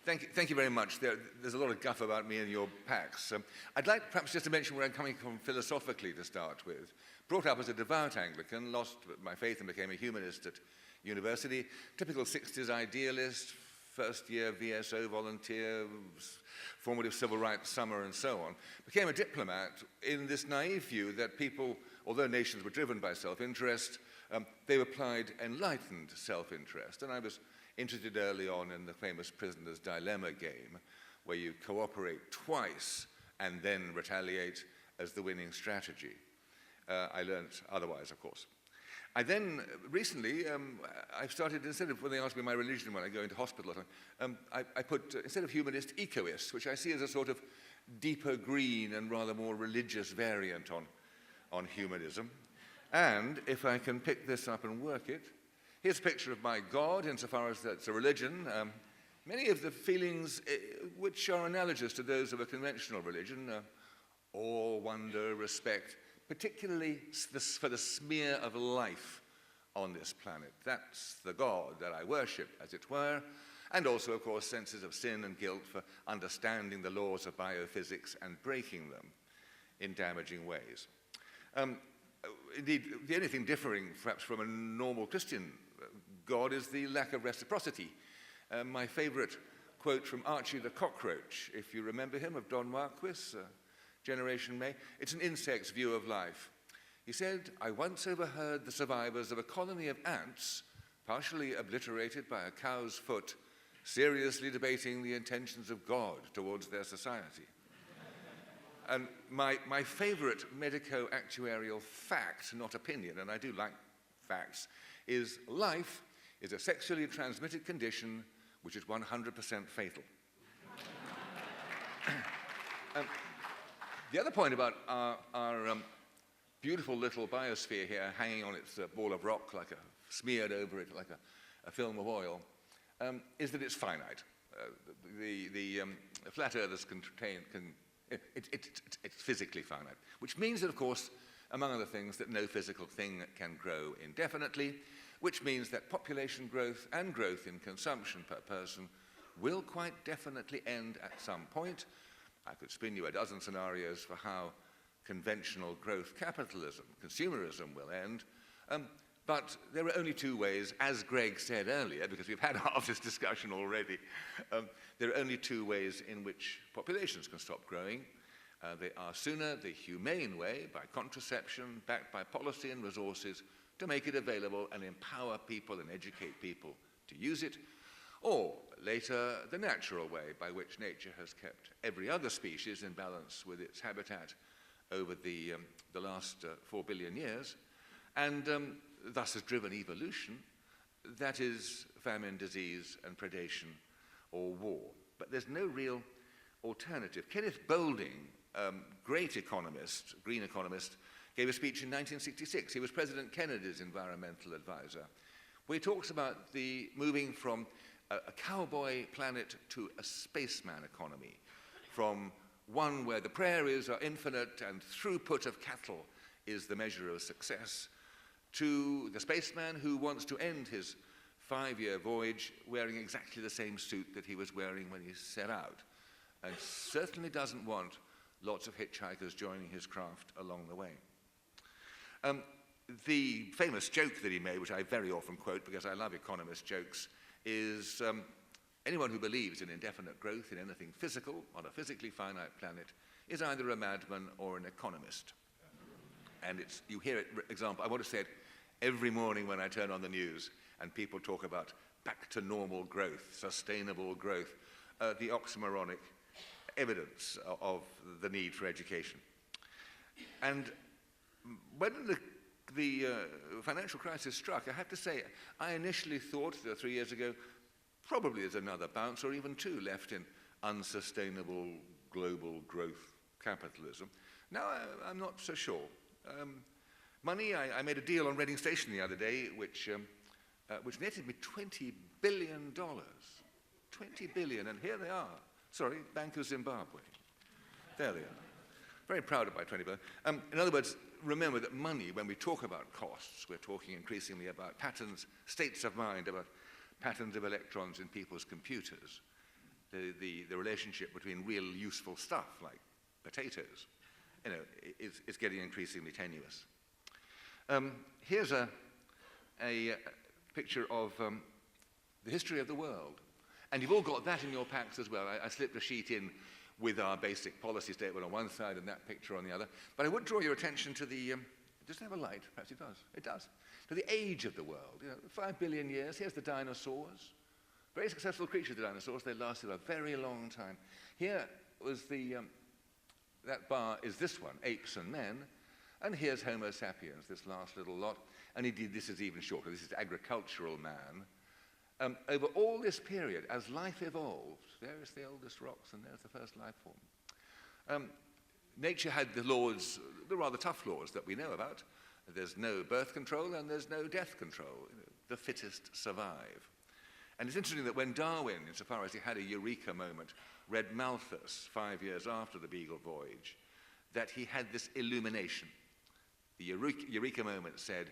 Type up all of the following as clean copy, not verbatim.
Thank you very much. There's a lot of guff about me and your packs. I'd like perhaps just to mention where I'm coming from philosophically to start with. Brought up as a devout Anglican, lost my faith and became a humanist at university. Typical 60s idealist, first year VSO volunteer, formative civil rights summer and so on. Became a diplomat in this naive view that people, although nations were driven by self-interest, they applied enlightened self-interest. And I was interested early on in the famous prisoner's dilemma game, where you cooperate twice and then retaliate as the winning strategy. I learned otherwise, of course. I then, recently, I've started, instead of when they ask me my religion when I go into hospital, I put, instead of humanist, ecoist, which I see as a sort of deeper green and rather more religious variant on humanism. And if I can pick this up and work it, here's a picture of my God, insofar as that's a religion. Many of the feelings which are analogous to those of a conventional religion, awe, wonder, respect, particularly for the smear of life on this planet. That's the God that I worship, as it were, and also, of course, senses of sin and guilt for understanding the laws of biophysics and breaking them in damaging ways. Indeed, the only thing differing, perhaps, from a normal Christian God is the lack of reciprocity. My favorite quote from Archie the Cockroach, if you remember him, of Don Marquis, Generation May. It's an insect's view of life. He said, "I once overheard the survivors of a colony of ants, partially obliterated by a cow's foot, seriously debating the intentions of God towards their society." And my favorite medico-actuarial fact, not opinion, and I do like facts, is life is a sexually transmitted condition which is 100% fatal. The other point about our beautiful little biosphere here hanging on its ball of rock, smeared over it like a film of oil, is that it's finite. The flat earthers it's physically finite, which means that, of course, among other things, that no physical thing can grow indefinitely, which means that population growth and growth in consumption per person will quite definitely end at some point. I could spin you a dozen scenarios for how conventional growth capitalism, consumerism, will end. But there are only two ways, as Greg said earlier, because we've had half this discussion already, there are only two ways in which populations can stop growing. They are sooner the humane way, by contraception, backed by policy and resources, to make it available and empower people and educate people to use it, or later the natural way, by which nature has kept every other species in balance with its habitat over the last 4 billion years, and thus has driven evolution, that is famine, disease, and predation, or war. But there's no real alternative. Kenneth Boulding, great economist, green economist, gave a speech in 1966. He was President Kennedy's environmental advisor, where he talks about the moving from a cowboy planet to a spaceman economy, from one where the prairies are infinite and throughput of cattle is the measure of success, to the spaceman who wants to end his 5-year voyage wearing exactly the same suit that he was wearing when he set out, and certainly doesn't want lots of hitchhikers joining his craft along the way. The famous joke that he made, which I very often quote because I love economist jokes, is anyone who believes in indefinite growth in anything physical on a physically finite planet is either a madman or an economist. And you hear it, example, I want to say it every morning when I turn on the news and people talk about back to normal growth, sustainable growth, the oxymoronic evidence of the need for education. And when the financial crisis struck, I have to say, I initially thought 3 years ago, probably there's another bounce or even two left in unsustainable global growth capitalism. Now I'm not so sure. Money, I made a deal on Reading Station the other day, which netted me $20 billion. 20 billion, and here they are. Sorry, Bank of Zimbabwe. There they are. Very proud of my 20 billion. In other words, remember that money, when we talk about costs, we're talking increasingly about patterns, states of mind, about patterns of electrons in people's computers. the relationship between real useful stuff like potatoes, is getting increasingly tenuous. Here's a picture of the history of the world. And you've all got that in your packs as well. I slipped a sheet in with our basic policy statement on one side and that picture on the other. But I would draw your attention to the, does it have a light? Perhaps it does. It does. To the age of the world. 5 billion years. Here's the dinosaurs. Very successful creatures, the dinosaurs. They lasted a very long time. Here was that bar is this one, apes and men. And here's Homo sapiens, this last little lot. And indeed, this is even shorter. This is agricultural man. Over all this period, as life evolved, there is the oldest rocks and there's the first life form. Nature had the laws, the rather tough laws that we know about. There's no birth control and there's no death control. The fittest survive. And it's interesting that when Darwin, insofar as he had a eureka moment, read Malthus 5 years after the Beagle voyage, that he had this illumination. The eureka moment said,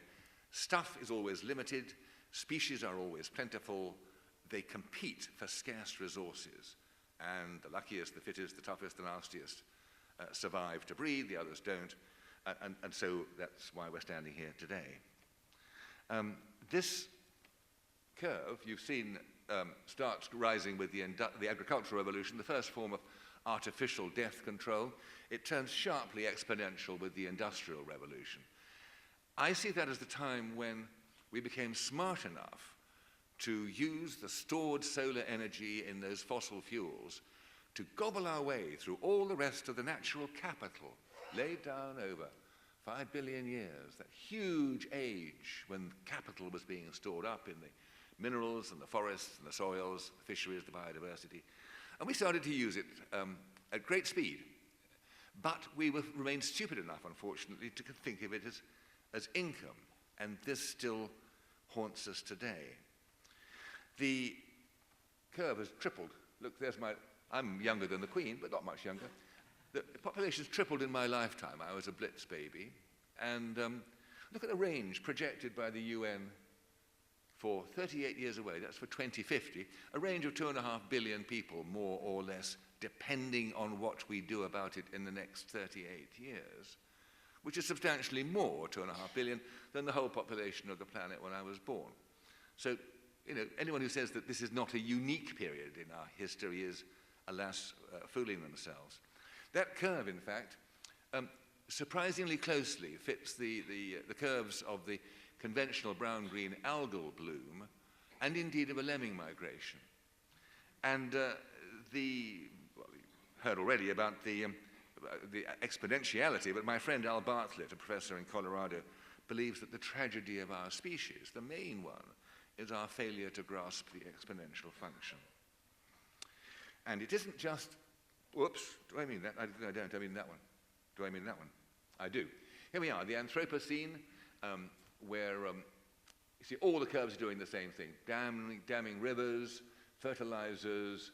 stuff is always limited, species are always plentiful, they compete for scarce resources, and the luckiest, the fittest, the toughest, the nastiest survive to breed, the others don't, and so that's why we're standing here today. This curve, you've seen, starts rising with the agricultural revolution, the first form of artificial death control. It turns sharply exponential with the Industrial Revolution. I see that as the time when we became smart enough to use the stored solar energy in those fossil fuels to gobble our way through all the rest of the natural capital laid down over 5 billion years, that huge age when capital was being stored up in the minerals and the forests and the soils, the fisheries, the biodiversity. And we started to use it at great speed. But we remained stupid enough, unfortunately, to think of it as income. And this still haunts us today. The curve has tripled. Look, I'm younger than the Queen, but not much younger. The population's tripled in my lifetime. I was a Blitz baby. And look at the range projected by the UN for 38 years away. That's for 2050. A range of 2.5 billion people, more or less, depending on what we do about it in the next 38 years, which is substantially more, 2.5 billion, than the whole population of the planet when I was born. So, anyone who says that this is not a unique period in our history is, alas, fooling themselves. That curve, in fact, surprisingly closely fits the curves of the conventional brown-green algal bloom, and indeed of a lemming migration. And you heard already about the exponentiality, but my friend Al Bartlett, a professor in Colorado, believes that the tragedy of our species, the main one, is our failure to grasp the exponential function. And it isn't just, whoops, do I mean that? I don't, I mean that one. Do I mean that one? I do. Here we are, the Anthropocene, where you see all the curves are doing the same thing. Damming rivers, fertilizers,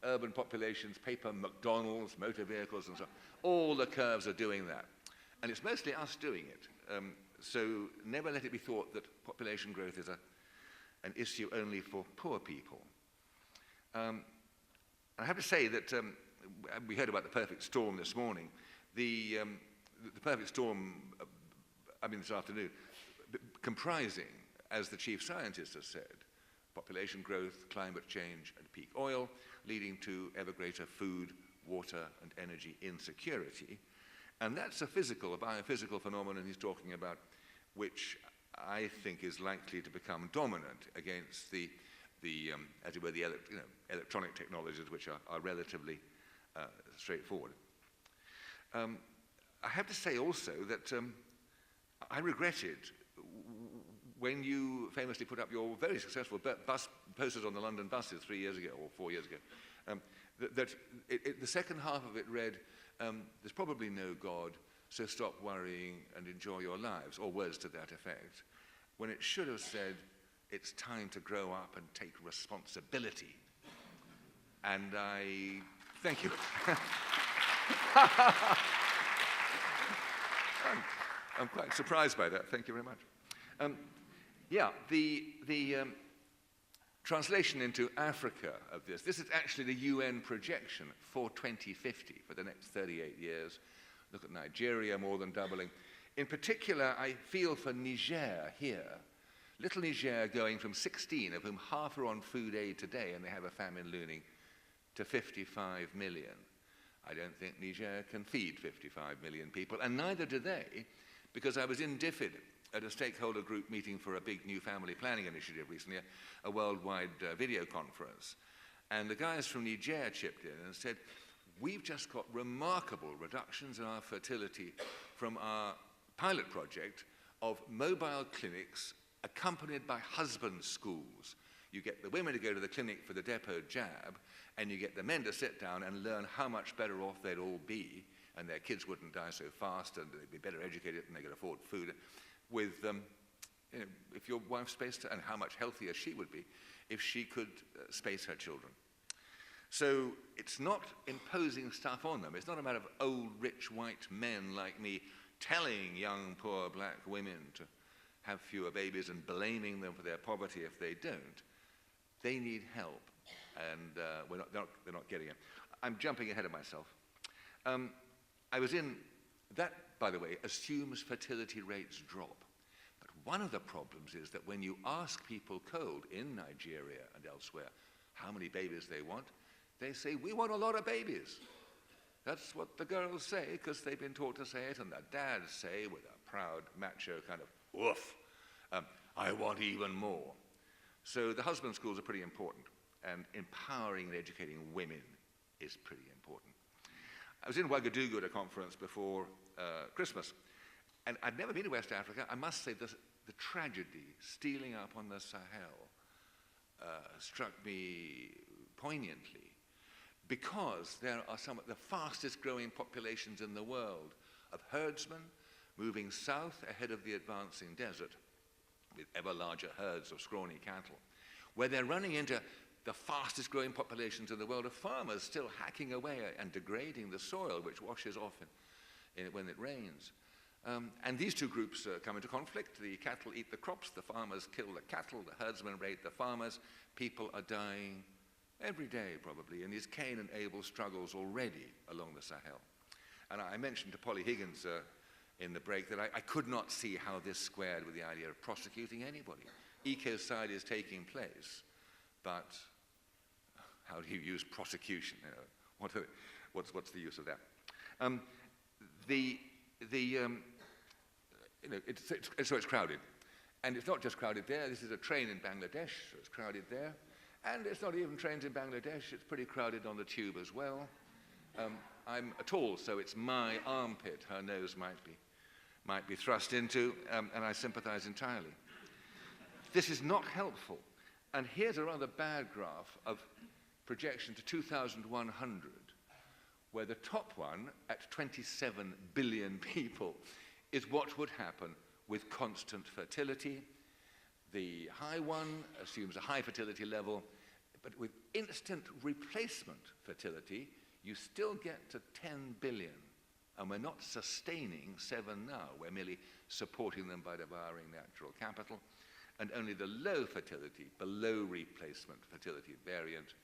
urban populations, paper, McDonald's, motor vehicles, and so on. All the curves are doing that. And it's mostly us doing it. So never let it be thought that population growth is an issue only for poor people. I have to say that we heard about the perfect storm this morning. The perfect storm, this afternoon, comprising, as the chief scientist has said, population growth, climate change, and peak oil, leading to ever greater food, water, and energy insecurity. And that's a biophysical phenomenon he's talking about, which I think is likely to become dominant against the electronic technologies, which are relatively straightforward. I have to say also that I regretted when you famously put up your very successful bus posters on the London buses 3 years ago or 4 years ago, that the second half of it read, there's probably no God, so stop worrying and enjoy your lives, or words to that effect, when it should have said, it's time to grow up and take responsibility. And I thank you. I'm quite surprised by that. Thank you very much. The Translation into Africa of this is actually the UN projection for 2050, for the next 38 years. Look at Nigeria more than doubling. In particular, I feel for Niger here. Little Niger going from 16, of whom half are on food aid today, and they have a famine looming, to 55 million. I don't think Niger can feed 55 million people, and neither do they, because I was in DFID at a stakeholder group meeting for a big new family planning initiative recently, a worldwide video conference. And the guys from Niger chipped in and said, we've just got remarkable reductions in our fertility from our pilot project of mobile clinics accompanied by husband schools. You get the women to go to the clinic for the depot jab, and you get the men to sit down and learn how much better off they'd all be, and their kids wouldn't die so fast, and they'd be better educated, and they could afford food, with, if your wife's spaced, and how much healthier she would be if she could space her children. So it's not imposing stuff on them. It's not a matter of old, rich, white men like me telling young, poor black women to have fewer babies and blaming them for their poverty if they don't. They need help, and they're not getting it. I'm jumping ahead of myself. I was in, that, by the way, assumes fertility rates drop. But one of the problems is that when you ask people cold in Nigeria and elsewhere how many babies they want, they say, we want a lot of babies. That's what the girls say, because they've been taught to say it, and the dads say, with a proud, macho kind of, woof, I want even more. So the husband schools are pretty important, and empowering and educating women is pretty important. I was in Ouagadougou at a conference before Christmas, and I'd never been to West Africa. I must say the tragedy stealing up on the Sahel struck me poignantly, because there are some of the fastest growing populations in the world of herdsmen moving south ahead of the advancing desert with ever larger herds of scrawny cattle, where they're running into the fastest growing populations in the world of farmers still hacking away and degrading the soil, which washes off when it rains. And these two groups come into conflict. The cattle eat the crops, the farmers kill the cattle, the herdsmen raid the farmers. People are dying every day, probably, in these Cain and Abel struggles already along the Sahel. And I mentioned to Polly Higgins in the break that I could not see how this squared with the idea of prosecuting anybody. Ecocide is taking place, but how do you use prosecution? What's the use of that? So it's crowded. And it's not just crowded there. This is a train in Bangladesh, so it's crowded there. And it's not even trains in Bangladesh. It's pretty crowded on the tube as well. I'm tall, so it's my armpit her nose might be thrust into, and I sympathize entirely. This is not helpful. And here's a rather bad graph of projection to 2100, where the top one, at 27 billion people, is what would happen with constant fertility. The high one assumes a high fertility level, but with instant replacement fertility, you still get to 10 billion. And we're not sustaining 7 now. We're merely supporting them by devouring natural capital. And only the low fertility, below replacement fertility variant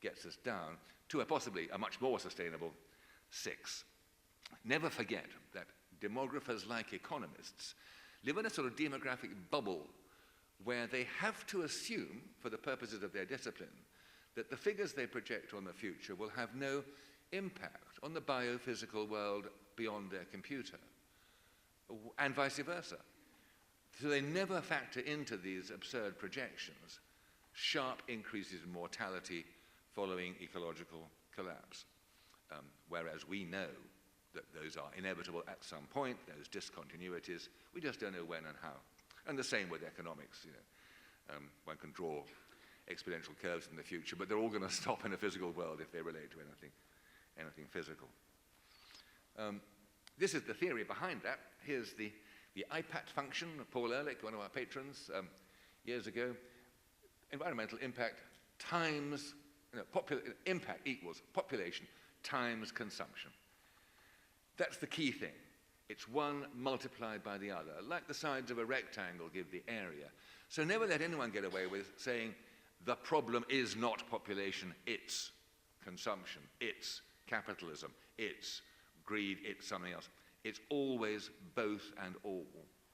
gets us down to possibly a much more sustainable 6. Never forget that demographers, like economists, live in a sort of demographic bubble where they have to assume, for the purposes of their discipline, that the figures they project on the future will have no impact on the biophysical world beyond their computer, and vice versa. So they never factor into these absurd projections sharp increases in mortality following ecological collapse, whereas we know that those are inevitable at some point, those discontinuities. We just don't know when and how. And the same with economics. One can draw exponential curves in the future, but they're all going to stop in a physical world if they relate to anything physical. This is the theory behind that. Here's the IPAT function. Paul Ehrlich, one of our patrons, years ago. Environmental impact times, impact equals population times consumption. That's the key thing. It's one multiplied by the other, like the sides of a rectangle give the area. So never let anyone get away with saying the problem is not population, it's consumption, it's capitalism, it's greed, it's something else. It's always both and all.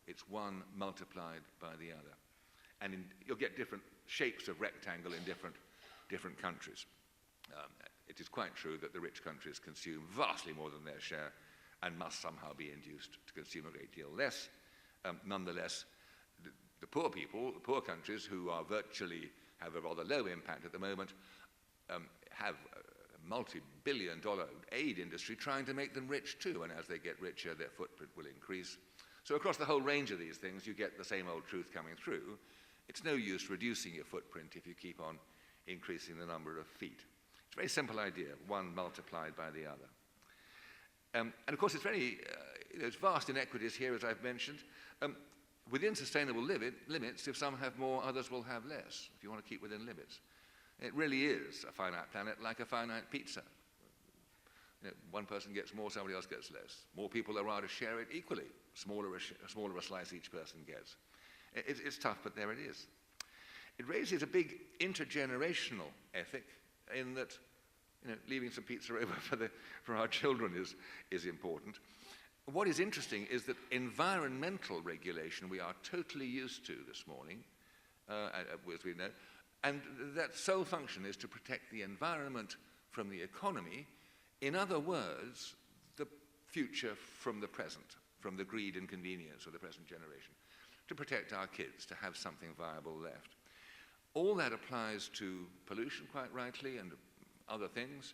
It's one multiplied by the other. And you'll get different shapes of rectangle in different countries. It is quite true that the rich countries consume vastly more than their share and must somehow be induced to consume a great deal less. Nonetheless, the poor people, the poor countries who are virtually have a rather low impact at the moment, have a multi-billion-dollar aid industry trying to make them rich too, and as they get richer, their footprint will increase. So across the whole range of these things, you get the same old truth coming through. It's no use reducing your footprint if you keep on increasing the number of feet. It's a very simple idea, one multiplied by the other. And of course, it's very, there's vast inequities here, as I've mentioned. Within sustainable limits, if some have more, others will have less, if you want to keep within limits. It really is a finite planet like a finite pizza. One person gets more, somebody else gets less. More people are allowed to share it equally. Smaller a slice each person gets. It's tough, but there it is. It raises a big intergenerational ethic in that leaving some pizza over for our children is important. What is interesting is that environmental regulation we are totally used to this morning, as we know, and that sole function is to protect the environment from the economy. In other words, the future from the present, from the greed and convenience of the present generation, to protect our kids, to have something viable left. All that applies to pollution, quite rightly, and other things.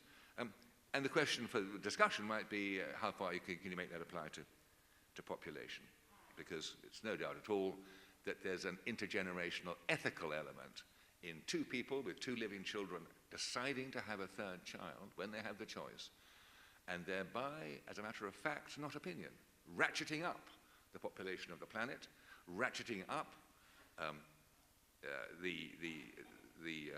And the question for discussion might be how far can you make that apply to population? Because it's no doubt at all that there's an intergenerational ethical element in two people with two living children deciding to have a third child when they have the choice, and thereby, as a matter of fact, not opinion, ratcheting up the population of the planet, ratcheting up the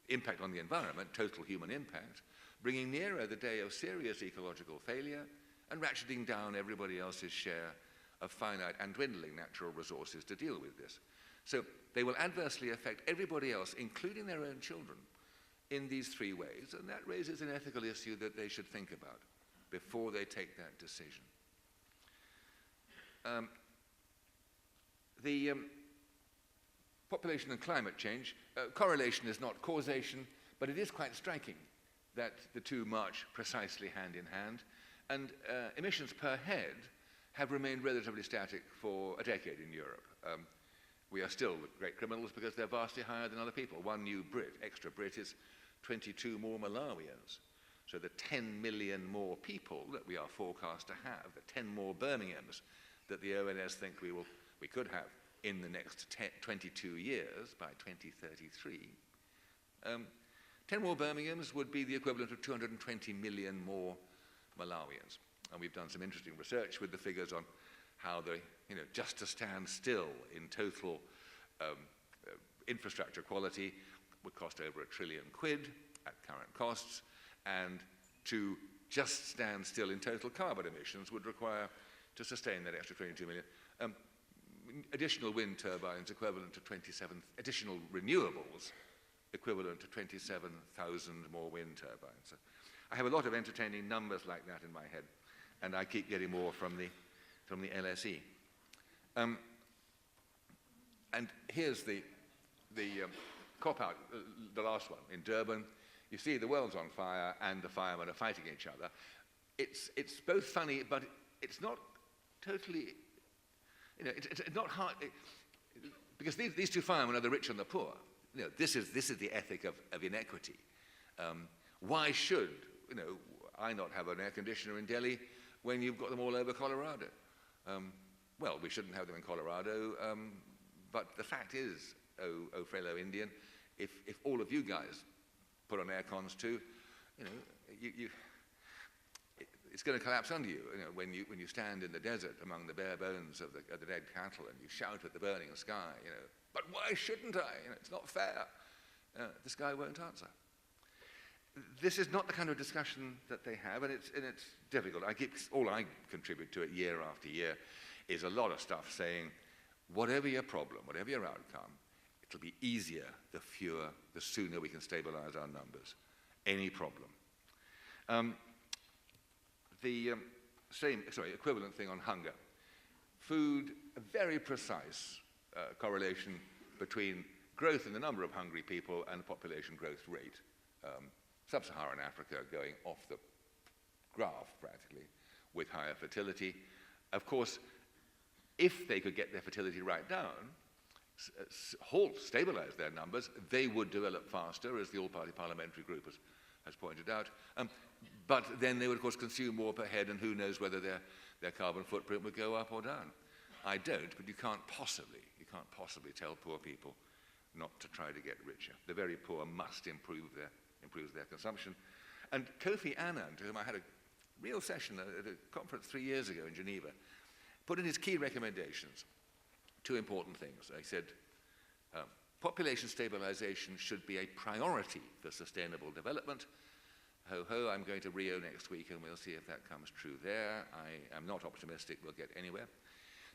impact on the environment, total human impact, bringing nearer the day of serious ecological failure, and ratcheting down everybody else's share of finite and dwindling natural resources to deal with this. So they will adversely affect everybody else, including their own children, in these three ways, and that raises an ethical issue that they should think about before they take that decision. The population and climate change, correlation is not causation, but it is quite striking that the two march precisely hand in hand, and emissions per head have remained relatively static for a decade in Europe. We are still great criminals because they're vastly higher than other people. One new extra Brit is 22 more Malawians. So the 10 million more people that we are forecast to have, the 10 more Birminghams that the ONS think we could have in the next 22 years by 2033, 10 more Birminghams would be the equivalent of 220 million more Malawians. And we've done some interesting research with the figures on how just to stand still in total infrastructure quality would cost over £1 trillion at current costs, and to just stand still in total carbon emissions would require, to sustain that extra 22 million, additional wind turbines equivalent to additional renewables equivalent to 27,000 more wind turbines. So I have a lot of entertaining numbers like that in my head, and I keep getting more from the LSE. And here's the cop-out, the last one, in Durban. You see the world's on fire and the firemen are fighting each other. It's both funny, but it's not totally, it's not hard, because these two firemen are the rich and the poor. This is the ethic of inequity. Why should, I not have an air conditioner in Delhi when you've got them all over Colorado? Well, we shouldn't have them in Colorado, but the fact is, oh fellow Indian, if all of you guys put on air cons too, it's going to collapse under you. When you stand in the desert among the bare bones of the dead cattle and you shout at the burning sky, but why shouldn't I? It's not fair. This guy won't answer. This is not the kind of discussion that they have, and it's difficult. All I contribute to it year after year is a lot of stuff saying, whatever your problem, whatever your outcome, It'll be easier the sooner we can stabilize our numbers. Any problem. Equivalent thing on hunger. Food, a very precise correlation between growth in the number of hungry people and the population growth rate. Sub-Saharan Africa going off the graph practically with higher fertility. Of course, if they could get their fertility right down, stabilize their numbers, they would develop faster, as the All-Party Parliamentary Group has pointed out. But then they would, of course, consume more per head, and who knows whether their carbon footprint would go up or down. I don't, but you can't possibly tell poor people not to try to get richer. The very poor must improve their consumption. And Kofi Annan, to whom I had a real session at a conference 3 years ago in Geneva, put in his key recommendations 2 important things. He said, population stabilization should be a priority for sustainable development. Ho ho, I'm going to Rio next week and we'll see if that comes true there. I am not optimistic we'll get anywhere.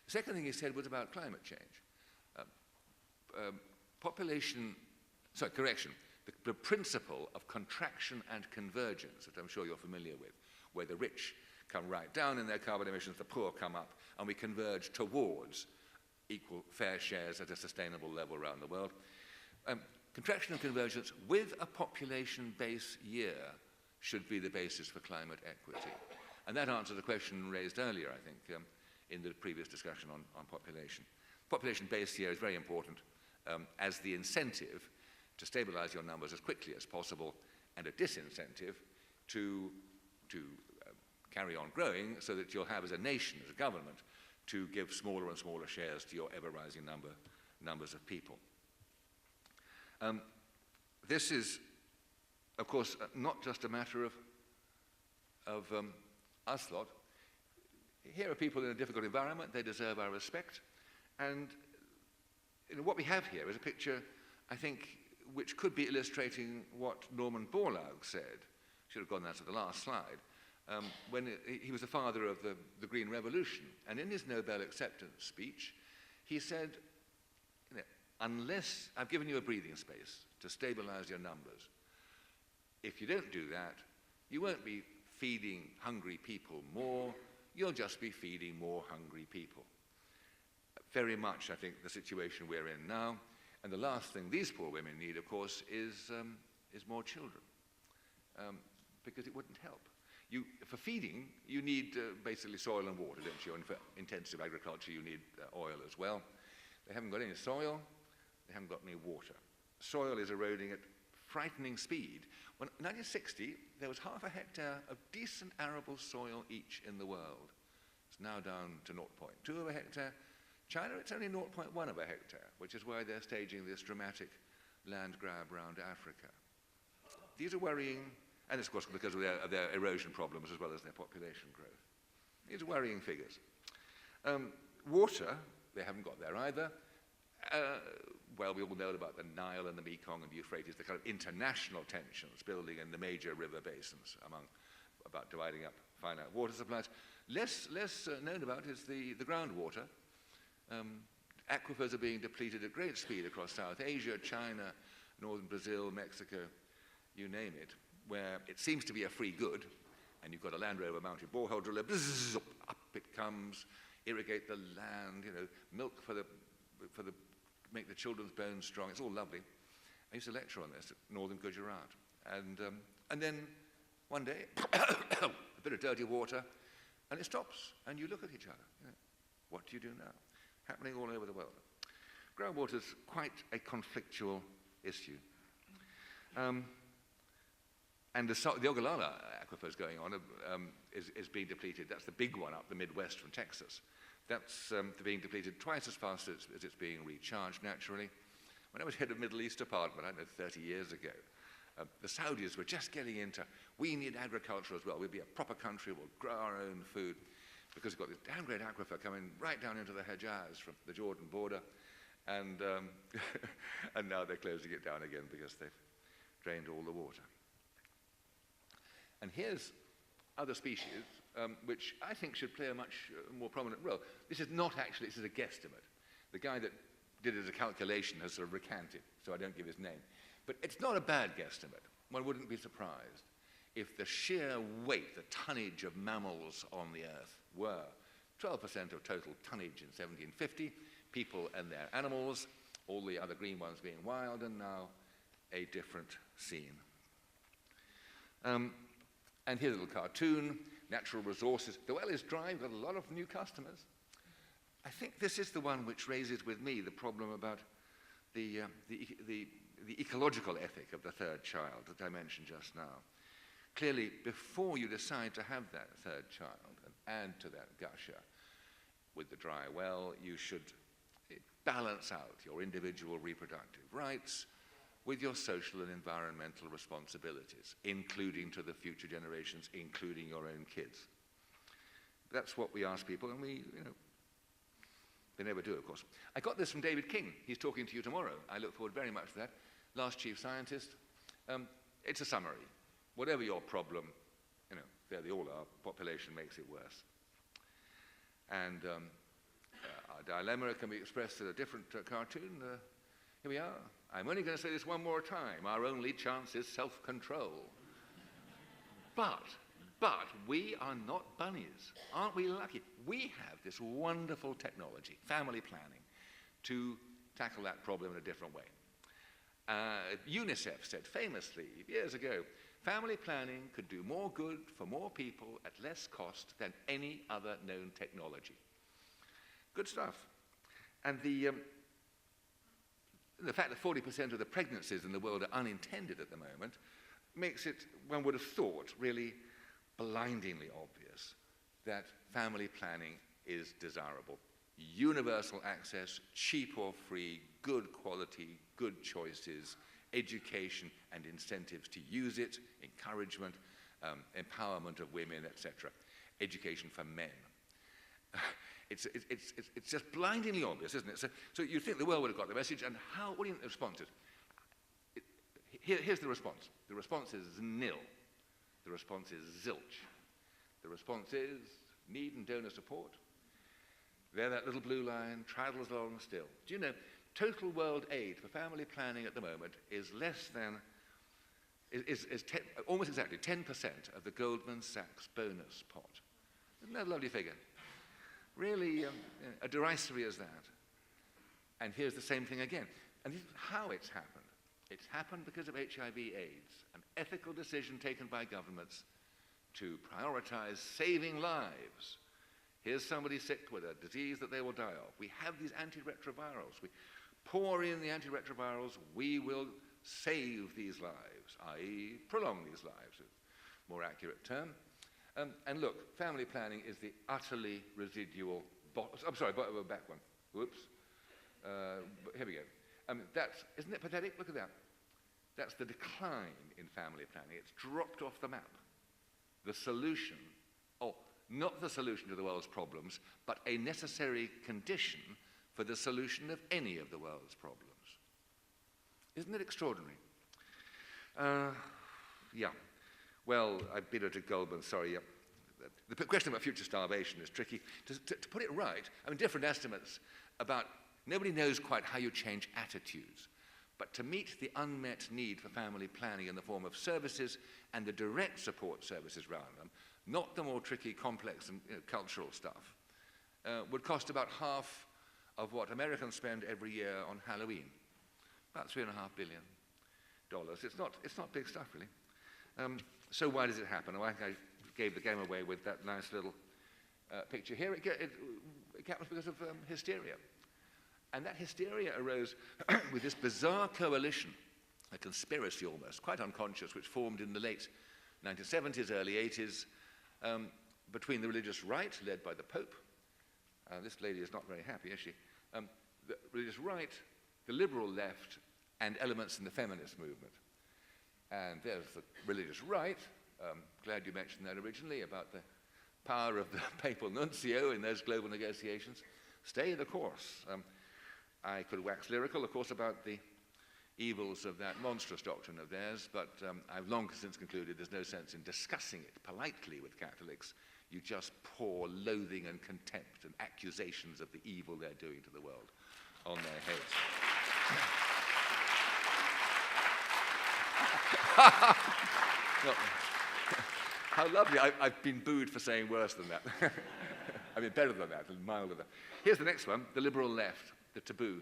The second thing he said was about climate change. The principle of contraction and convergence, that I'm sure you're familiar with, where the rich come right down in their carbon emissions, the poor come up, and we converge towards equal fair shares at a sustainable level around the world. Contraction and convergence with a population base year should be the basis for climate equity. And that answers a question raised earlier, I think, in the previous discussion on population. Population base year is very important as the incentive to stabilize your numbers as quickly as possible, and a disincentive to carry on growing so that you'll have, as a nation, as a government, to give smaller and smaller shares to your ever-rising numbers of people. This is, of course, not just a matter of us lot. Here are people in a difficult environment. They deserve our respect. And what we have here is a picture, I think, which could be illustrating what Norman Borlaug said. Should have gone there to the last slide. When he was the father of the Green Revolution. And in his Nobel acceptance speech, he said, unless I've given you a breathing space to stabilize your numbers, if you don't do that, you won't be feeding hungry people more, you'll just be feeding more hungry people. Very much, I think, the situation we're in now. And the last thing these poor women need, of course, is more children, because it wouldn't help. For feeding, you need basically soil and water, don't you? And for intensive agriculture, you need oil as well. They haven't got any soil, they haven't got any water. Soil is eroding at frightening speed. When, in 1960, there was half a hectare of decent arable soil each in the world. It's now down to 0.2 of a hectare. China, it's only 0.1 of a hectare, which is why they're staging this dramatic land grab around Africa. These are worrying, and it's of course because of their erosion problems as well as their population growth. These are worrying figures. Water, they haven't got there either. Well, we all know about the Nile and the Mekong and the Euphrates, the kind of international tensions building in the major river basins about dividing up finite water supplies. Less known about is the groundwater. Aquifers are being depleted at great speed across South Asia, China, northern Brazil, Mexico, you name it, where it seems to be a free good, and you've got a Land Rover mounted borehole driller, bzzz, up it comes, irrigate the land, milk make the children's bones strong. It's all lovely. I used to lecture on this at northern Gujarat, and then one day, a bit of dirty water, and it stops, and you look at each other. What do you do now? Happening all over the world. Groundwater is quite a conflictual issue. And the Ogallala aquifer going on is being depleted. That's the big one up the Midwest from Texas. That's being depleted twice as fast as it's being recharged naturally. When I was head of Middle East Department, I don't know, 30 years ago, the Saudis were just getting into, we need agriculture as well. We'll be a proper country, we'll grow our own food, because we've got this damn great aquifer coming right down into the Hejaz from the Jordan border, and now they're closing it down again because they've drained all the water. And here's other species which I think should play a much more prominent role. This is not actually, this is a guesstimate. The guy that did it as a calculation, has sort of recanted, so I don't give his name. But it's not a bad guesstimate. One wouldn't be surprised if the sheer weight, the tonnage of mammals on the Earth were 12% of total tonnage in 1750, people and their animals, all the other green ones being wild, and now a different scene. And here's a little cartoon, natural resources. The well is dry, we've got a lot of new customers. I think this is the one which raises with me the problem about the ecological ethic of the third child that I mentioned just now. Clearly, before you decide to have that third child and add to that gusher with the dry well, you should balance out your individual reproductive rights with your social and environmental responsibilities, including to the future generations, including your own kids. That's what we ask people, and they never do, of course. I got this from David King. He's talking to you tomorrow. I look forward very much to that. Last chief scientist. It's a summary. Whatever your problem, there they all are. Population makes it worse. And our dilemma can be expressed in a different cartoon. Here we are. I'm only going to say this one more time. Our only chance is self-control. But we are not bunnies. Aren't we lucky? We have this wonderful technology, family planning, to tackle that problem in a different way. UNICEF said famously years ago, family planning could do more good for more people at less cost than any other known technology. Good stuff. And the fact that 40% of the pregnancies in the world are unintended at the moment makes it, one would have thought, really blindingly obvious that family planning is desirable. Universal access, cheap or free, good quality, good choices, education and incentives to use it, encouragement, empowerment of women, etc. Education for men. It's just blindingly obvious, isn't it? So you think the world would have got the message, and what do you think the response is? Here's the response. The response is nil. The response is zilch. The response is need and donor support. There that little blue line travels along still. Do you know, total world aid for family planning at the moment is less than, almost exactly 10% of the Goldman Sachs bonus pot. Isn't that a lovely figure? Really a derisory as that. And here's the same thing again. And this is how it's happened. It's happened because of HIV/AIDS, an ethical decision taken by governments to prioritize saving lives. Here's somebody sick with a disease that they will die of. We have these antiretrovirals. We pour in the antiretrovirals. We will save these lives, i.e. prolong these lives, a more accurate term. And look, family planning is the utterly residual, back one. Whoops. Here we go. Isn't it pathetic? Look at that. That's the decline in family planning. It's dropped off the map. The solution, not the solution to the world's problems, but a necessary condition for the solution of any of the world's problems. Isn't it extraordinary? Yeah. Well, I've been at a Goldman, sorry. Yeah. The question about future starvation is tricky. To put it right, I mean, different estimates about, nobody knows quite how you change attitudes. But to meet the unmet need for family planning in the form of services and the direct support services around them, not the more tricky, complex and cultural stuff, would cost about half of what Americans spend every year on Halloween. About $3.5 billion. It's not big stuff, really. So why does it happen? Well, I gave the game away with that nice little picture here. It happens because of hysteria. And that hysteria arose with this bizarre coalition, a conspiracy almost, quite unconscious, which formed in the late 1970s, early 80s, between the religious right, led by the Pope. This lady is not very happy, is she? The religious right, the liberal left, and elements in the feminist movement. And there's the religious right. Glad you mentioned that originally, about the power of the papal nuncio in those global negotiations. Stay the course. I could wax lyrical, of course, about the evils of that monstrous doctrine of theirs, but I've long since concluded there's no sense in discussing it politely with Catholics. You just pour loathing and contempt and accusations of the evil they're doing to the world on their heads. Well, how lovely. I've been booed for saying worse than that. I mean, better than that, and milder than that. Here's the next one, the liberal left, the taboo.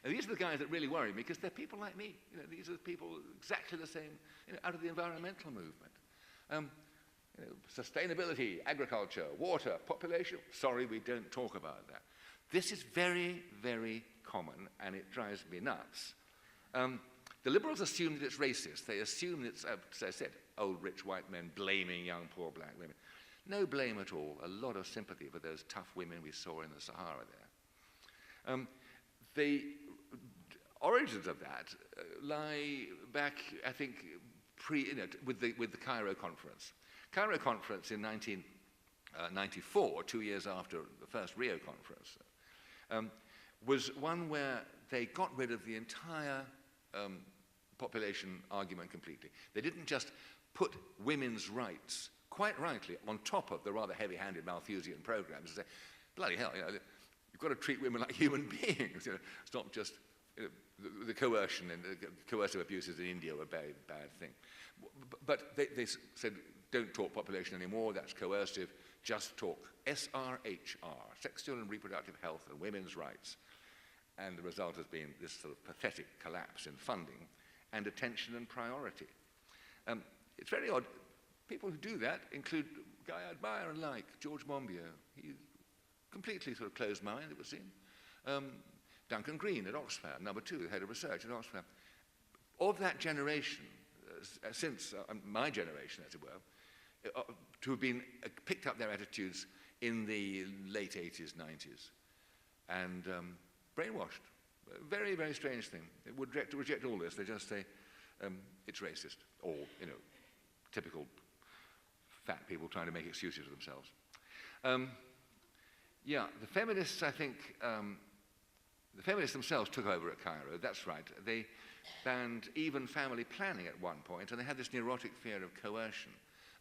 And these are the guys that really worry me, because they're people like me. These are people exactly the same, out of the environmental movement. Sustainability, agriculture, water, population. Sorry, we don't talk about that. This is very, very common, and it drives me nuts. The liberals assume that it's racist. They assume that it's, as I said, old rich white men blaming young poor black women. No blame at all. A lot of sympathy for those tough women we saw in the Sahara there. The origins of that lie back, I think, with the Cairo Conference. Cairo Conference in 1994, 2 years after the first Rio Conference, was one where they got rid of the entire population argument completely. They didn't just put women's rights, quite rightly, on top of the rather heavy-handed Malthusian programs and say, bloody hell, you've got to treat women like human beings. It's not just the coercion and the coercive abuses in India were a very bad thing. But they said, don't talk population anymore, that's coercive, just talk SRHR, sexual and reproductive health and women's rights. And the result has been this sort of pathetic collapse in funding and attention and priority. It's very odd. People who do that include a guy I admire and like, George Monbiot. He's completely sort of closed-minded, it would seem. Duncan Green at Oxfam, number 2, the head of research at Oxfam. Of that generation, since my generation, as it were, to have been picked up their attitudes in the late 80s, 90s, and brainwashed. Very, very strange thing. They would reject all this. They just say it's racist, or typical fat people trying to make excuses for themselves. Yeah, the feminists, I think, the feminists themselves took over at Cairo. That's right. They banned even family planning at one point, and they had this neurotic fear of coercion.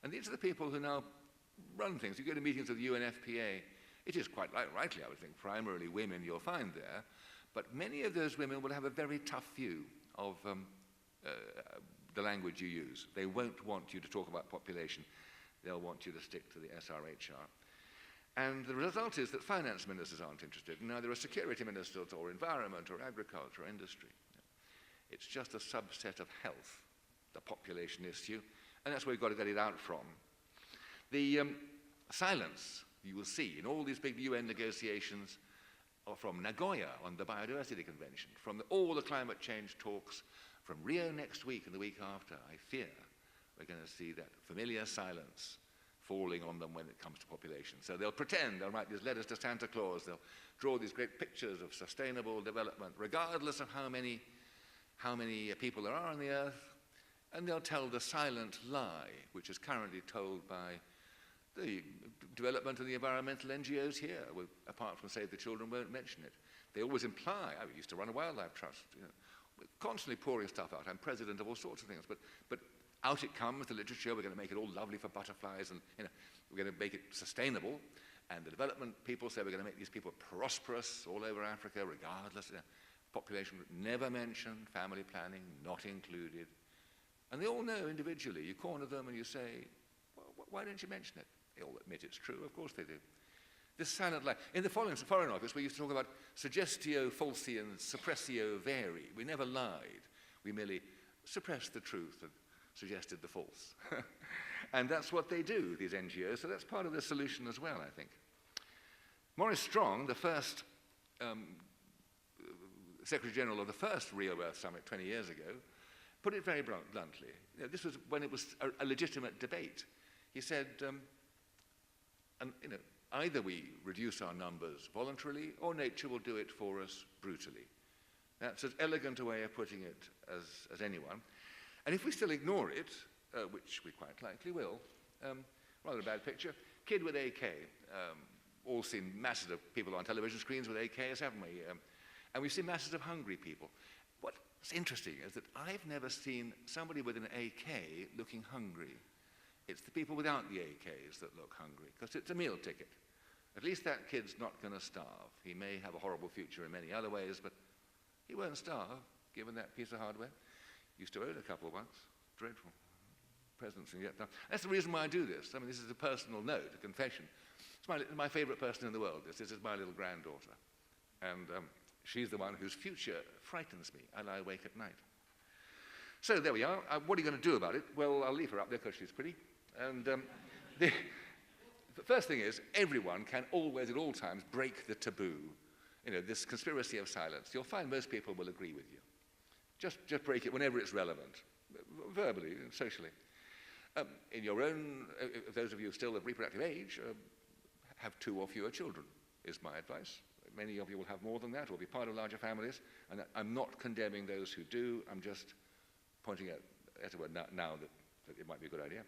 And these are the people who now run things. You go to meetings of the UNFPA. It is quite rightly, I would think, primarily women you'll find there. But many of those women will have a very tough view of the language you use. They won't want you to talk about population. They'll want you to stick to the SRHR. And the result is that finance ministers aren't interested. Now, there are security ministers or environment or agriculture or industry. It's just a subset of health, the population issue, and that's where we've got to get it out from. The silence you will see in all these big UN negotiations are from Nagoya on the Biodiversity Convention, from all the climate change talks, from Rio next week and the week after. I fear we're going to see that familiar silence falling on them when it comes to population. So they'll pretend, they'll write these letters to Santa Claus, they'll draw these great pictures of sustainable development, regardless of how many people there are on the earth, and they'll tell the silent lie, which is currently told by the development of the environmental NGOs here, apart from Save the Children won't mention it. They always imply, I used to run a wildlife trust, constantly pouring stuff out. I'm president of all sorts of things, but out it comes, the literature, we're going to make it all lovely for butterflies, and we're going to make it sustainable. And the development people say we're going to make these people prosperous all over Africa, regardless. Population never mentioned, family planning not included. And they all know individually. You corner them and you say, well, why don't you mention it? They all admit it's true, of course they do. This silent lie. In the Foreign Office, we used to talk about suggestio falsi and suppressio veri. We never lied. We merely suppressed the truth and suggested the false. And that's what they do, these NGOs, so that's part of the solution as well, I think. Maurice Strong, the first Secretary General of the first Rio Earth Summit 20 years ago, put it very bluntly. This was when it was a legitimate debate. He said, either we reduce our numbers voluntarily or nature will do it for us brutally. That's as elegant a way of putting it as anyone. And if we still ignore it, which we quite likely will, rather a bad picture, kid with AK. All seen masses of people on television screens with AKs, haven't we? And we've seen masses of hungry people. What's interesting is that I've never seen somebody with an AK looking hungry. It's the people without the AKs that look hungry, because it's a meal ticket. At least that kid's not going to starve. He may have a horrible future in many other ways, but he won't starve, given that piece of hardware. Used to own a couple once. Dreadful. Presents and yet done. That's the reason why I do this. I mean, this is a personal note, a confession. It's my favorite person in the world. This is my little granddaughter. And she's the one whose future frightens me, and I wake at night. So there we are. What are you going to do about it? Well, I'll leave her up there because she's pretty. And the first thing is, everyone can always, at all times, break the taboo. You know, this conspiracy of silence. You'll find most people will agree with you. Just break it whenever it's relevant, verbally and socially. In your own, those of you still of reproductive age, have 2 or fewer children, is my advice. Many of you will have more than that, or be part of larger families. And I'm not condemning those who do. I'm just pointing out, as it were, now that it might be a good idea.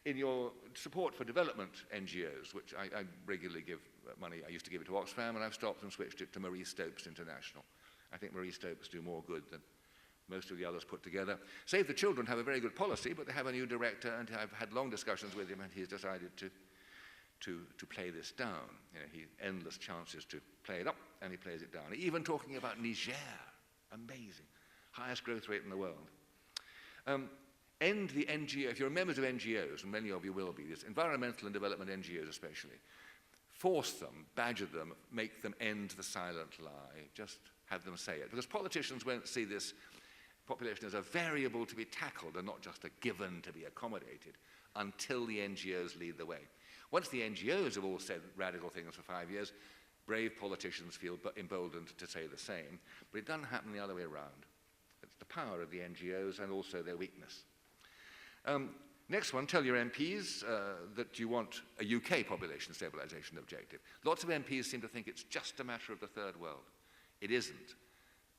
In your support for development NGOs, which I regularly give money, I used to give it to Oxfam, and I've stopped and switched it to Marie Stopes International. I think Marie Stopes do more good than most of the others put together. Save the Children have a very good policy, but they have a new director, and I've had long discussions with him, and he's decided to play this down. You know, he endless chances to play it up, and he plays it down. Even talking about Niger, amazing, highest growth rate in the world. End the NGO, if you're members of NGOs, and many of you will be, these environmental and development NGOs especially, force them, badger them, make them end the silent lie, just have them say it. Because politicians won't see this population as a variable to be tackled and not just a given to be accommodated until the NGOs lead the way. Once the NGOs have all said radical things for 5 years, brave politicians feel emboldened to say the same, but it doesn't happen the other way around. It's the power of the NGOs and also their weakness. Next one, tell your MPs that you want a UK population stabilisation objective. Lots of MPs seem to think it's just a matter of the third world. It isn't.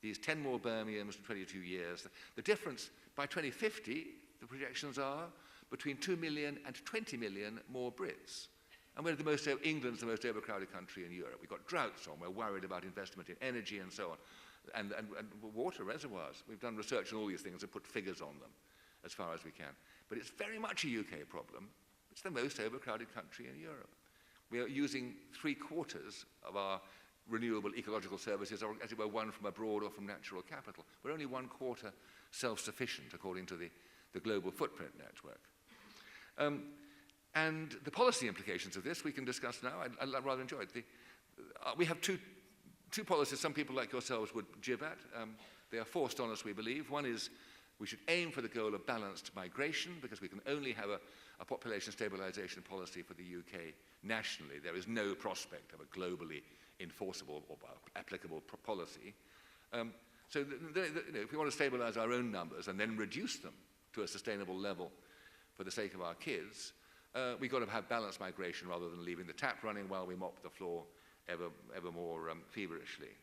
These 10 more Birminghams in 22 years, the difference by 2050, the projections are between 2 million and 20 million more Brits. And England's the most overcrowded country in Europe. We've got droughts on, we're worried about investment in energy and so on, and water reservoirs. We've done research on all these things and put figures on them as far as we can. But it's very much a UK problem. It's the most overcrowded country in Europe. We are using 3/4 of our renewable ecological services, or as it were, one from abroad or from natural capital. We're only 1/4 self-sufficient, according to the Global Footprint Network. And the policy implications of this we can discuss now. I rather enjoy it. We have two policies some people like yourselves would jib at. They are forced on us, we believe. One is we should aim for the goal of balanced migration, because we can only have a population stabilisation policy for the UK nationally. There is no prospect of a globally enforceable or applicable policy. So if we want to stabilise our own numbers and then reduce them to a sustainable level for the sake of our kids, we've got to have balanced migration rather than leaving the tap running while we mop the floor ever more feverishly.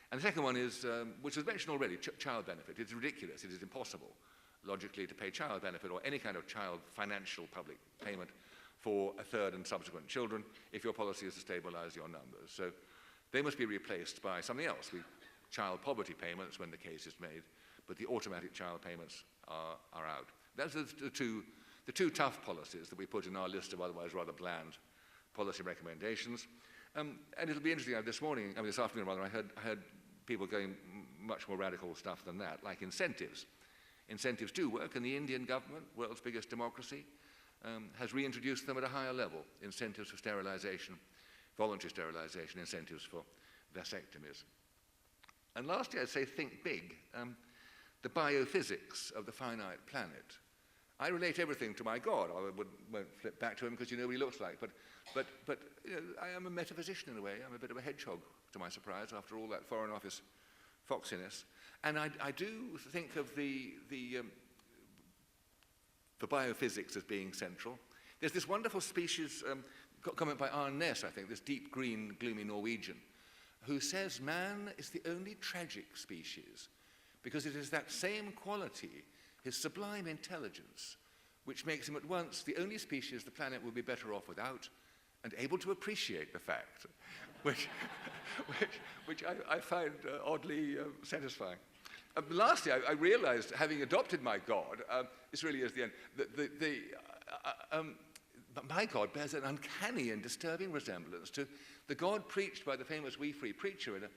And the second one is, which was mentioned already, child benefit. It's ridiculous. It is impossible, logically, to pay child benefit or any kind of child financial public payment for a third and subsequent children if your policy is to stabilise your numbers. So they must be replaced by something else. Child poverty payments when the case is made, but the automatic child payments are out. Those are the two tough policies that we put in our list of otherwise rather bland policy recommendations. And it'll be interesting. This afternoon, rather, I heard people going much more radical stuff than that, like incentives. Incentives do work, and the Indian government, world's biggest democracy, has reintroduced them at a higher level. Incentives for sterilisation, voluntary sterilisation, incentives for vasectomies. And lastly, I'd say think big. The biophysics of the finite planet. I relate everything to my God. I won't flip back to him because you know what he looks like. But you know, I am a metaphysician in a way. I'm a bit of a hedgehog, to my surprise, after all that Foreign Office foxiness. And I do think of the biophysics as being central. There's this wonderful species, comment by Arne Næss, I think, this deep green, gloomy Norwegian, who says man is the only tragic species because it is that same quality, his sublime intelligence, which makes him at once the only species the planet would be better off without and able to appreciate the fact, which I find oddly satisfying. Lastly, I realized, having adopted my God, this really is the end, but my God bears an uncanny and disturbing resemblance to the God preached by the famous We Free preacher in a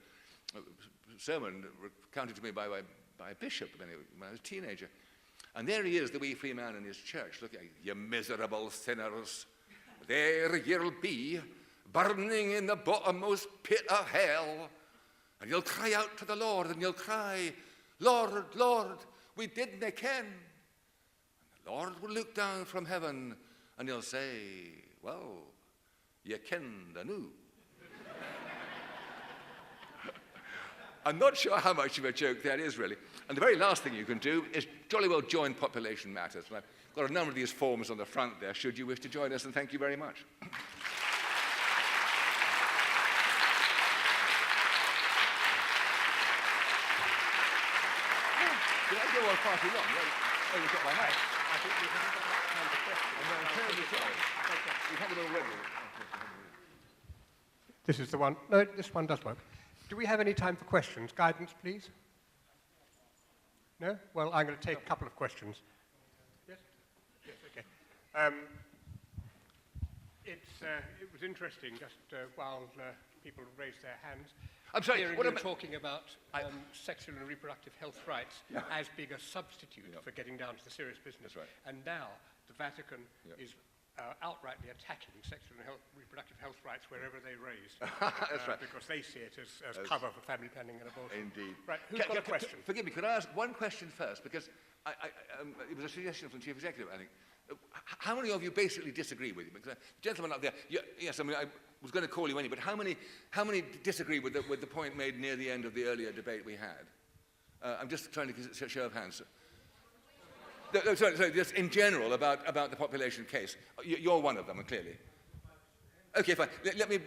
sermon recounted to me by a bishop when I was a teenager. And there he is, the wee free man in his church, looking at you miserable sinners. There you'll be, burning in the bottommost pit of hell. And you'll cry out to the Lord, and you'll cry, Lord, Lord, we didn't ken. And the Lord will look down from heaven, and he'll say, well, you kenned anew. I'm not sure how much of a joke that is, really. And the very last thing you can do is jolly well join Population Matters. And I've got a number of these forms on the front there, should you wish to join us, and thank you very much. Did I go on far too long? Oh, you've got my mic. I think we've got time for questions. I'm terribly sorry. We've had it already. This is the one. No, this one does work. Do we have any time for questions? Guidance, please. No? Well, I'm going to take a couple of questions. Yes? Yes, okay. It was interesting just while people raised their hands. I'm sorry, hearing what you about talking about sexual and reproductive health rights as being a substitute for getting down to the serious business. That's right. And now the Vatican is outrightly attacking sexual and reproductive health rights wherever they raise. That's right. Because they see it as cover for family planning and abortion. Indeed. Right, who's got a question? Forgive me, could I ask one question first? Because it was a suggestion from the Chief Executive, I think. How many of you basically disagree with you? Because the gentleman up there, yes, I mean, I was going to call you anyway, but how many disagree with the point made near the end of the earlier debate we had? I'm just trying to get a show of hands. No, sorry, just in general about the population case. You're one of them, clearly. Okay, fine. Let me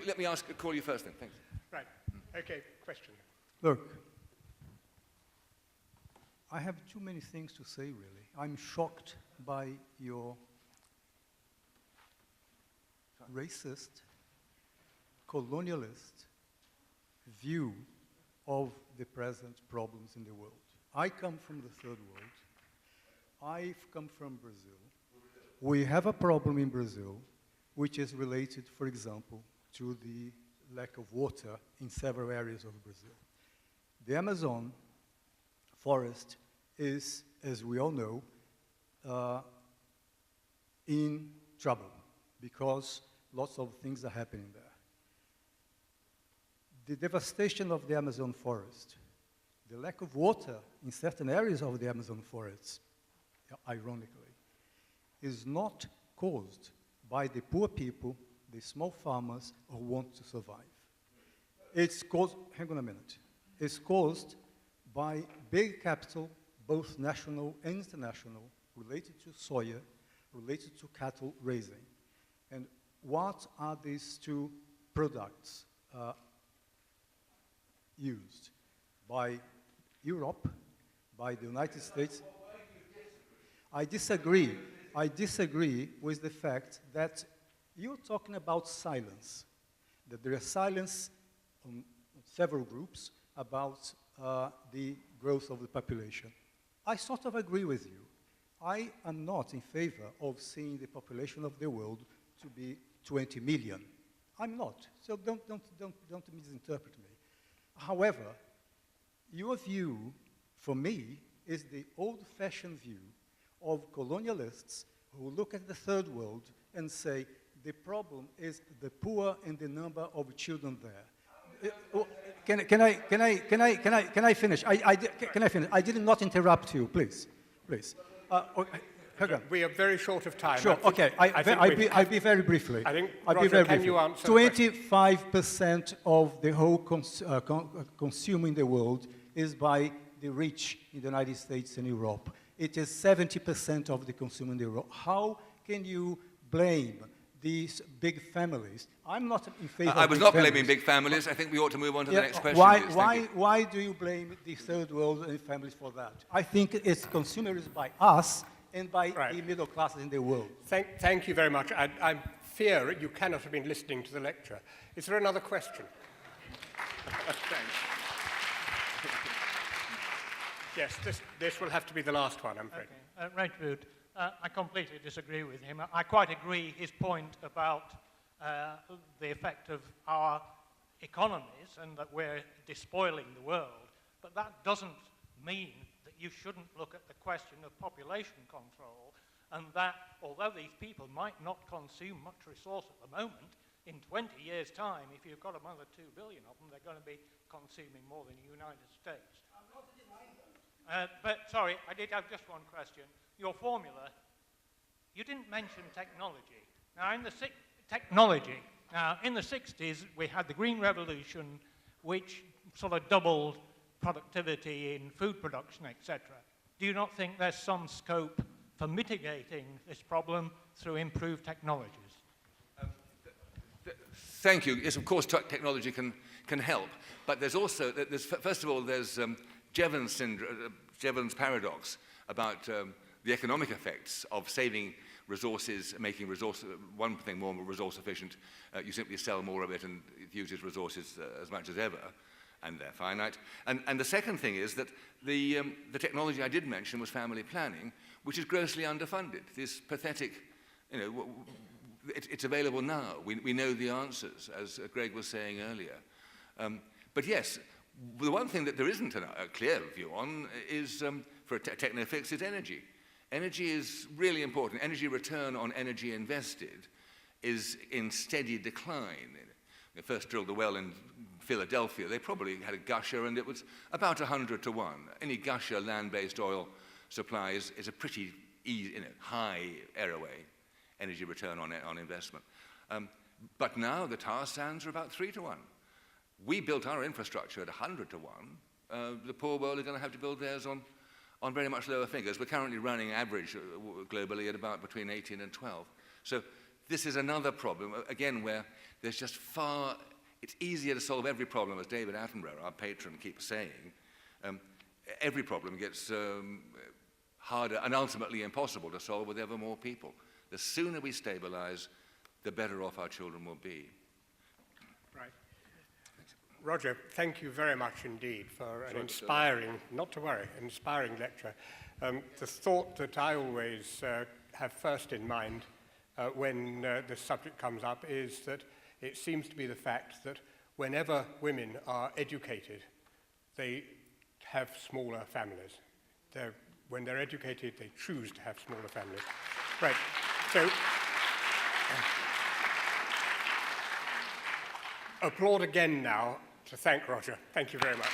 call you first then. Thanks. Right. Okay, question. Look, I have too many things to say, really. I'm shocked by your racist, colonialist view of the present problems in the world. I come from the third world. I've come from Brazil. We have a problem in Brazil which is related, for example, to the lack of water in several areas of Brazil. The Amazon forest is, as we all know, in trouble because lots of things are happening there. The devastation of the Amazon forest, the lack of water in certain areas of the Amazon forests, ironically, is not caused by the poor people, the small farmers who want to survive. It's caused, hang on a minute, it's caused by big capital, both national and international, related to soya, related to cattle raising. And what are these two products used? By Europe, by the United States? I disagree with the fact that you're talking about silence, that there is silence on several groups about the growth of the population. I sort of agree with you. I am not in favor of seeing the population of the world to be 20 million. I'm not, so don't misinterpret me. However, your view, for me, is the old-fashioned view of colonialists who look at the third world and say the problem is the poor and the number of children there. Can I finish? Can I finish? I did not interrupt you, please. We are very short of time. Sure. Okay. I'll be very briefly. I think, Roger, can you answer? 25% of the whole consume in the world is by the rich in the United States and Europe. It is 70% of the consumer in Europe. How can you blame these big families? I'm not in favor of I was not blaming big families. I think we ought to move on to the next question. Why do you blame the third world and families for that? I think it's consumerism by us and by the middle classes in the world. Thank you very much. I fear you cannot have been listening to the lecture. Is there another question? Thanks. Yes, this will have to be the last one, I'm afraid. Okay. Right route. I completely disagree with him. I quite agree his point about the effect of our economies and that we're despoiling the world, but that doesn't mean that you shouldn't look at the question of population control, and that although these people might not consume much resource at the moment, in 20 years' time, if you've got another 2 billion of them, they're going to be consuming more than the United States. But sorry, I did have just one question. Your formula, you didn't mention technology. Now, in the 60s, we had the Green Revolution, which sort of doubled productivity in food production, etc. Do you not think there's some scope for mitigating this problem through improved technologies? Thank you. Yes, of course, technology can help, but there's also, first of all, there's Jevons paradox about the economic effects of saving resources, making one thing more resource efficient. You simply sell more of it and it uses resources as much as ever, and they're finite. And the second thing is that the technology I did mention was family planning, which is grossly underfunded. This pathetic, it's available now. We know the answers, as Greg was saying earlier. But yes, the one thing that there isn't a clear view on is, for a techno-fix, is energy. Energy is really important. Energy return on energy invested is in steady decline. They first drilled the well in Philadelphia. They probably had a gusher, and it was about 100 to 1. Any gusher land-based oil supply is a pretty easy, high energy return on investment. But now the tar sands are about 3 to 1. We built our infrastructure at 100 to 1. The poor world are going to have to build theirs on very much lower figures. We're currently running average globally at about between 18 and 12. So this is another problem, again, where there's just it's easier to solve every problem, as David Attenborough, our patron, keeps saying. Every problem gets harder and ultimately impossible to solve with ever more people. The sooner we stabilize, the better off our children will be. Right. Roger, thank you very much indeed for an inspiring, not to worry, inspiring lecture. The thought that I always have first in mind when this subject comes up is that it seems to be the fact that whenever women are educated, they have smaller families. When they're educated, they choose to have smaller families. Right, so applaud again now to thank Roger. Thank you very much.